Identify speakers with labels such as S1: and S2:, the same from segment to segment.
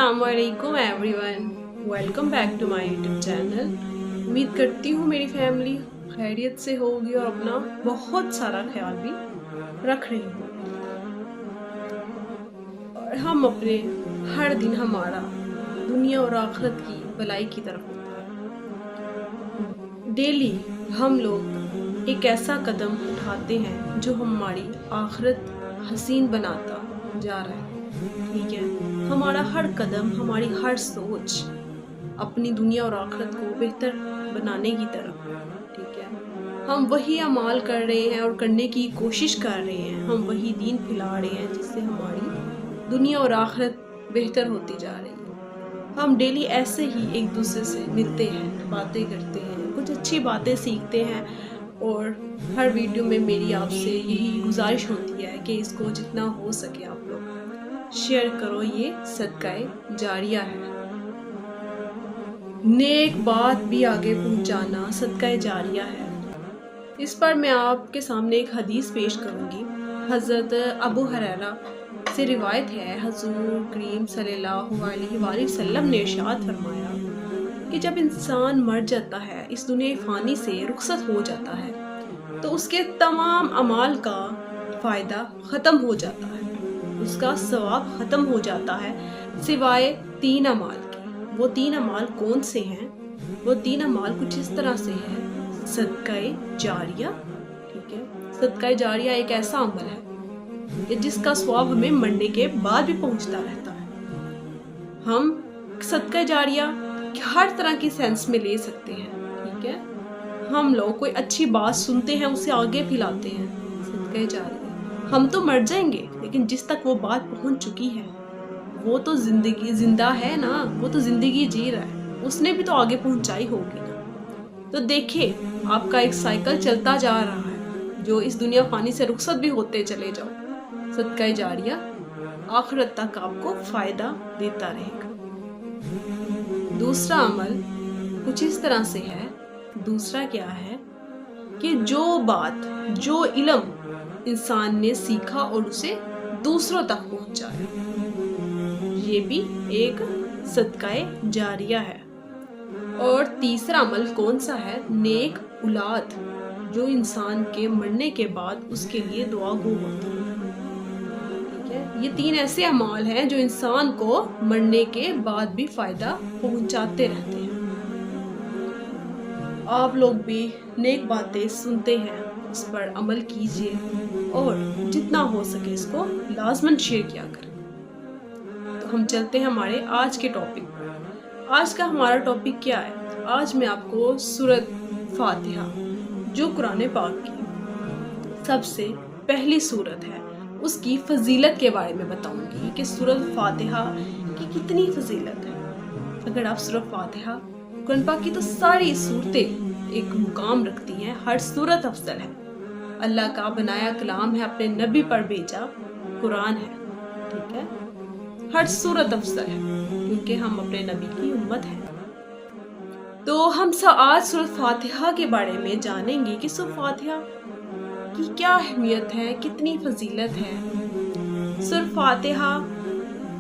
S1: अस्सलामुअलैकुम everyone, welcome back to my YouTube channel. उम्मीद करती हूँ मेरी फैमिली खैरियत से होगी और अपना बहुत सारा ख्याल भी रख रही होगी। और हम अपने हर दिन हमारा दुनिया और आखिरत की भलाई की तरफ होता है। डेली हम लोग एक ऐसा कदम उठाते हैं जो हमारी आखिरत हसीन बनाता जा रहा है। ठीक है, हमारा हर कदम, हमारी हर सोच अपनी दुनिया और आखिरत को बेहतर बनाने की तरफ। ठीक है, हम वही अमाल कर रहे हैं और करने की कोशिश कर रहे हैं, हम वही दीन फैला रहे हैं जिससे हमारी दुनिया और आखिरत बेहतर होती जा रही है। हम डेली ऐसे ही एक दूसरे से मिलते हैं, बातें करते हैं, कुछ अच्छी बातें सीखते हैं और हर वीडियो में मेरी आपसे यही गुजारिश होती है कि इसको जितना हो सके आप लोग शेयर करो। ये सदकाए जारिया है। नेक बात भी आगे पहुंचाना सदकाए जारिया है। इस पर मैं आपके सामने एक हदीस पेश करूंगी। हज़रत अबू हुरैरा से रिवायत है, हुज़ूर करीम सल्लल्लाहु अलैहि वसल्लम ने इरशाद फरमाया कि जब इंसान मर जाता है, इस दुनिया फ़ानी से रुखसत हो जाता है, तो उसके तमाम अमाल का फ़ायदा ख़त्म हो जाता है, उसका सवाब ख़त्म हो जाता है सिवाय 3 अमाल के। वो 3 अमाल कौन से हैं? वो 3 अमाल कुछ इस तरह से हैं। सदकाए जारिया। ठीक है, सदकाए जारिया एक ऐसा अमल है जिसका सवाब हमें मरने के बाद भी पहुंचता रहता है। हम सदकाए जारिया हर तरह की सेंस में ले सकते हैं। ठीक है, हम लोग कोई अच्छी बात सुनते हैं, उसे आगे फैलाते हैं, सदकाए जारिया। हम तो मर जाएंगे, लेकिन जिस तक वो बात पहुंच चुकी है वो तो जिंदा है ना, वो तो जिंदगी जी रहा है, उसने भी तो आगे पहुंचाई होगी ना। तो देखिए, आपका एक साइकिल चलता जा रहा है, जो इस दुनिया फानी से रुखसत भी होते चले जाओ। सदकाए जारिया आखिरत तक आपको फायदा देता रहेगा। दूसरा अमल कुछ इस तरह से है। दूसरा क्या है कि जो बात, जो इल्म इंसान ने सीखा और उसे दूसरों तक पहुंचाया, ये भी एक सदकाए जारिया है। और तीसरा अमल कौन सा है? नेक औलाद, जो इंसान के मरने के बाद उसके लिए दुआ गो होती है। ठीक है, ये 3 ऐसे अमाल हैं जो इंसान को मरने के बाद भी फायदा पहुंचाते रहते हैं। आप लोग भी नेक बातें सुनते हैं, उस पर अमल कीजिए और जितना हो सके इसको लाजमन शेयर किया करें। तो हम चलते हैं हमारे आज के टॉपिक पर। आज का हमारा टॉपिक क्या है? आज मैं आपको सूरत फातिहा, जो कुरान पाक की सबसे पहली सूरत है, उसकी फजीलत के बारे में बताऊंगी कि सूरत फातिहा की कितनी फजीलत है। अगर आप सूरत फातिहा, कुरान पाक की तो सारी सूरतें एक मुकाम रखती हैं, हर सूरत अफजल है। अल्लाह का बनाया कलाम है, अपने नबी पर भेजा कुरान है। ठीक है, हर सूरत अफजल है क्योंकि हम अपने नबी की उम्मत हैं। तो हम आज सूरत फातिहा के बारे में जानेंगे कि सूरत फातिहा की क्या अहमियत है, कितनी फजीलत है। सूरत फातिहा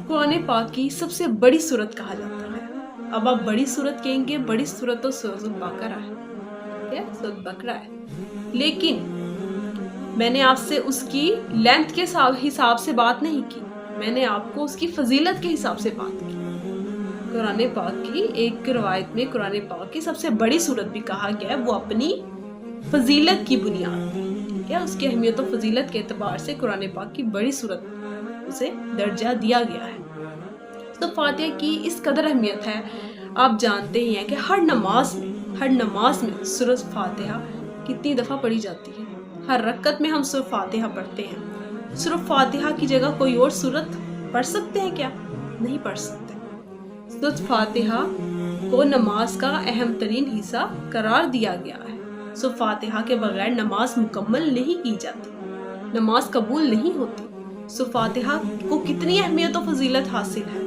S1: कुरान पाक की सबसे बड़ी सूरत कहा जाता है। अब आप बड़ी सूरत कहेंगे, बड़ी सूरत तो सूरत बकरा है। ठीक है, सूरत बकरा है, लेकिन मैंने आपसे उसकी लेंथ के हिसाब से बात नहीं की, मैंने आपको उसकी फजीलत के हिसाब से बात की। कुरान पाक की एक रिवायत में कुरान पाक की सबसे बड़ी सूरत भी कहा गया है, वो अपनी फजीलत की बुनियाद। ठीक है, उसकी अहमियत और फजीलत के एतबार से कुरान पाक की बड़ी सूरत उसे दर्जा दिया गया है। तो फातिहा की इस कदर अहमियत है, आप जानते ही हैं कि हर नमाज में सूरत फातिहा कितनी दफ़ा पढ़ी जाती है। हर रकत में हम सूरत फातिहा पढ़ते हैं। सूरत फातिहा की जगह कोई और सूरत पढ़ सकते हैं क्या? नहीं पढ़ सकते। सूरत फातिहा को नमाज का अहम तरीन हिस्सा करार दिया गया है। सूरत फातिहा के बगैर नमाज मुकम्मल नहीं की जाती, नमाज कबूल नहीं होती। सूरत फातिहा को कितनी अहमियत और फजीलत हासिल है।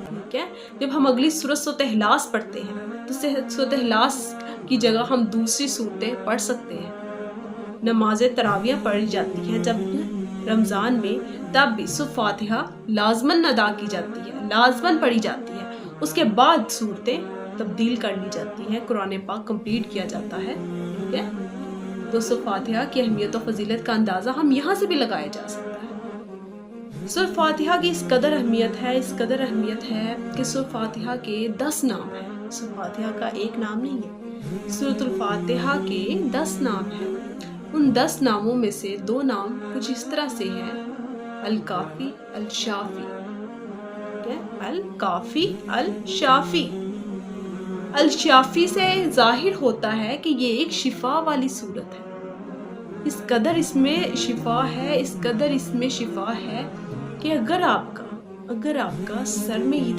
S1: ठीक है, जब हम अगली सूरत सूरत इखलास पढ़ते हैं तो सूरत इखलास की जगह हम दूसरी सूरतें पढ़ सकते हैं। नमाज तरावियाँ पढ़ी जाती हैं, जब رمضان میں تب بھی سورۃ فاتحہ لازماً ادا کی جاتی ہے، لازماً پڑھی جاتی ہے۔ اس کے بعد صورتیں تبدیل کر لی جاتی ہیں، قرآن پاک کمپلیٹ کیا جاتا ہے، ٹھیک ہے۔ تو سورۃ فاتحہ کی اہمیت و فضیلت کا اندازہ ہم یہاں سے بھی لگایا جا سکتا ہے۔ سورۃ فاتحہ کی اس قدر اہمیت ہے کہ سورۃ فاتحہ کے 10 نام ہیں۔ سورۃ فاتحہ کا ایک نام نہیں ہے، سورۃ الفاتحہ کے 10 نام ہیں۔ ان 10 ناموں میں سے 2 نام کچھ اس طرح سے ہیں: الکافی، الشافی، الکافی، الشافی۔ الشافی سے ظاہر ہوتا ہے کہ یہ ایک شفا والی صورت ہے۔ اس قدر اس میں شفا ہے کہ اگر آپ کا سر میں ہی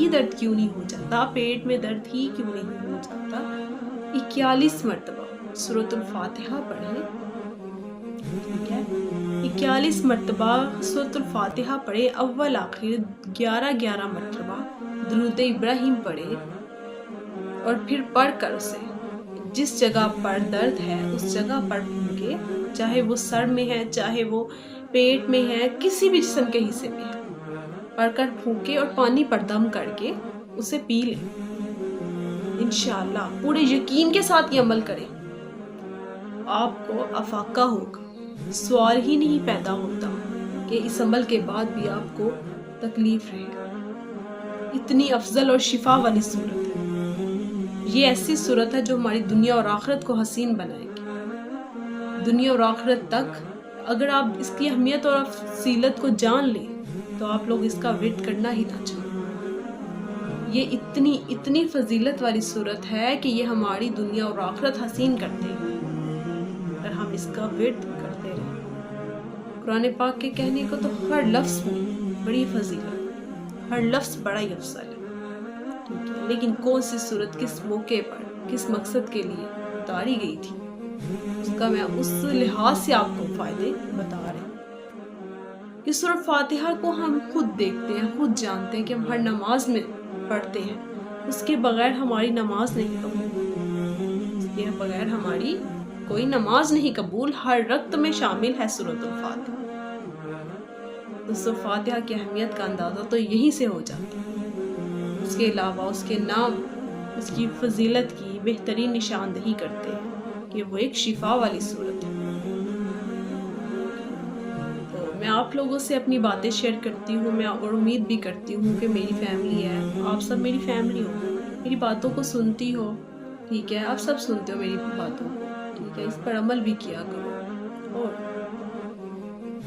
S1: درد کیوں نہیں ہو جاتا، پیٹ میں درد ہی کیوں نہیں ہو جاتا، 41 مرتبہ سورۃ الفاتحہ پڑھیں، ٹھیک ہے۔ 41 مرتبہ سورۃ الفاتحہ پڑھے، اول آخر 11 مرتبہ درود ابراہیم پڑھے، اور پھر پڑھ کر اسے جس جگہ پر درد ہے اس جگہ پر پھونکے، چاہے وہ سر میں ہے، چاہے وہ پیٹ میں ہے، کسی بھی جسم کے حصے میں ہے، پڑھ کر پھونکے اور پانی پر دم کر کے اسے پی لیں۔ انشاءاللہ پورے یقین کے ساتھ یہ عمل کریں، آپ کو افاقہ ہوگا، سوال ہی نہیں پیدا ہوتا کہ اس عمل کے بعد بھی آپ کو تکلیف رہے۔ اتنی افضل اور شفا والی صورت ہے یہ، ایسی صورت ہے جو ہماری دنیا اور آخرت کو حسین بنائے گی۔ دنیا اور آخرت تک اگر آپ اس کی اہمیت اور فضیلت کو جان لیں تو آپ لوگ اس کا ورد کرنا ہی نہ چھوڑیں۔ یہ اتنی فضیلت والی صورت ہے کہ یہ ہماری دنیا اور آخرت حسین کرتے ہیں اور ہم اس کا ورد کرتے رہیں۔ قرآن پاک کے کہنے کو تو ہر لفظ میں بڑی فضیلت، ہر لفظ بڑا ہی افضل ہے، لیکن کون سی صورت کس موقع پر کس مقصد کے لیے اتاری گئی تھی اس کا میں اس لحاظ سے آپ کو فائدے بتا رہے ہیں۔ کہ سورۃ فاتحہ کو ہم خود دیکھتے ہیں، خود جانتے ہیں کہ ہم ہر نماز میں پڑھتے ہیں، اس کے بغیر ہماری نماز نہیں قبول، اس کے بغیر ہماری کوئی نماز نہیں قبول، ہر رکعت میں شامل ہے سورۃ الفاتحہ۔ تو سورۃ فاتحہ کی اہمیت کا اندازہ تو یہیں سے ہو جاتا ہے۔ اس کے علاوہ اس کے نام اس کی فضیلت کی بہترین نشاندہی کرتے ہیں کہ وہ ایک شفا والی صورت ہے۔ تو میں آپ لوگوں سے اپنی باتیں شیئر کرتی ہوں، میں اور امید بھی کرتی ہوں کہ میری فیملی ہے، آپ سب میری فیملی ہو، میری باتوں کو سنتی ہو، ٹھیک ہے، آپ سب سنتے ہو میری باتوں کو، ٹھیک ہے، اس پر عمل بھی کیا کرو اور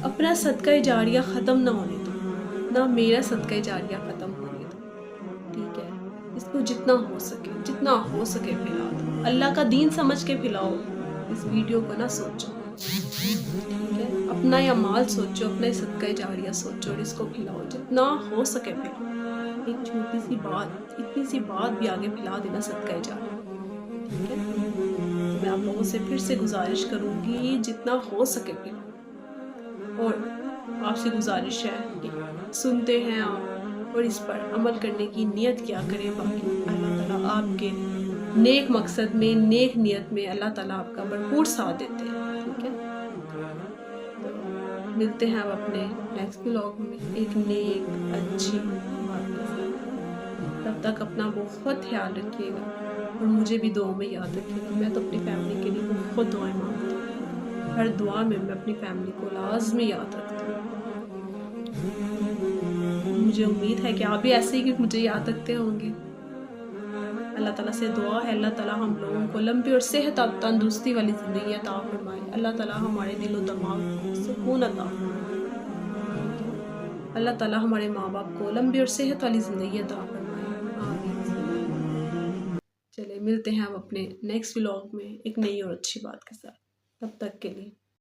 S1: اپنا صدقہ جاریہ ختم نہ ہونے دو، نہ میرا صدقہ جاریہ ختم ہونے دو، ٹھیک ہے۔ اس کو جتنا ہو سکے پھیلا دو، اللہ کا دین سمجھ کے پھیلاؤ، اس ویڈیو کو نہ سوچو، ٹھیک ہے، اپنا یا مال سوچو، اپنا ہی صدقہ جاریہ سوچو اور اس کو پھیلاؤ، جتنا ہو سکے پھیلاؤ۔ ایک چھوٹی سی بات، اتنی سی بات بھی آگے پھیلا دینا صدقہ جاریہ، ٹھیک ہے۔ میں آپ لوگوں سے پھر سے گزارش کروں گی جتنا ہو سکے پھیلاؤ، اور آپ سے گزارش ہے کہ سنتے ہیں آپ اور اس پر عمل کرنے کی نیت کیا کریں، باقی اللہ تعالیٰ آپ کے نیک مقصد میں، نیک نیت میں اللہ تعالیٰ آپ کا بھرپور ساتھ دیتے ہیں، ٹھیک ہے۔ تو ملتے ہیں اب اپنے نیکسٹ ولاگ میں ایک نیک اچھی بات کے ساتھ۔ تب تک اپنا بہت خیال رکھیے گا اور مجھے بھی دعاؤں میں یاد رکھیے گا۔ میں تو اپنی فیملی کے لیے بہت دعائیں مانگتی ہوں، ہر دعا میں اپنی فیملی کو لازمی یاد رکھتی ہوں۔ مجھے امید ہے کہ آپ بھی ایسے ہی مجھے یاد رکھتے ہوں گے۔ اللہ تعالیٰ سے دعا ہے اللہ تعالیٰ ہم لوگوں کو لمبی اور صحت اور تندرستی والی زندگی عطا فرمائے۔ اللہ تعالیٰ ہمارے دل و دماغ کو سکون عطا فرمائے۔ اللہ تعالیٰ ہمارے ماں باپ کو لمبی اور صحت والی زندگی عطا فرمائے، آمین۔ چلے ملتے ہیں اب اپنے نیکسٹ ولاگ میں ایک نئی اور اچھی بات کے ساتھ، تب تک کے لیے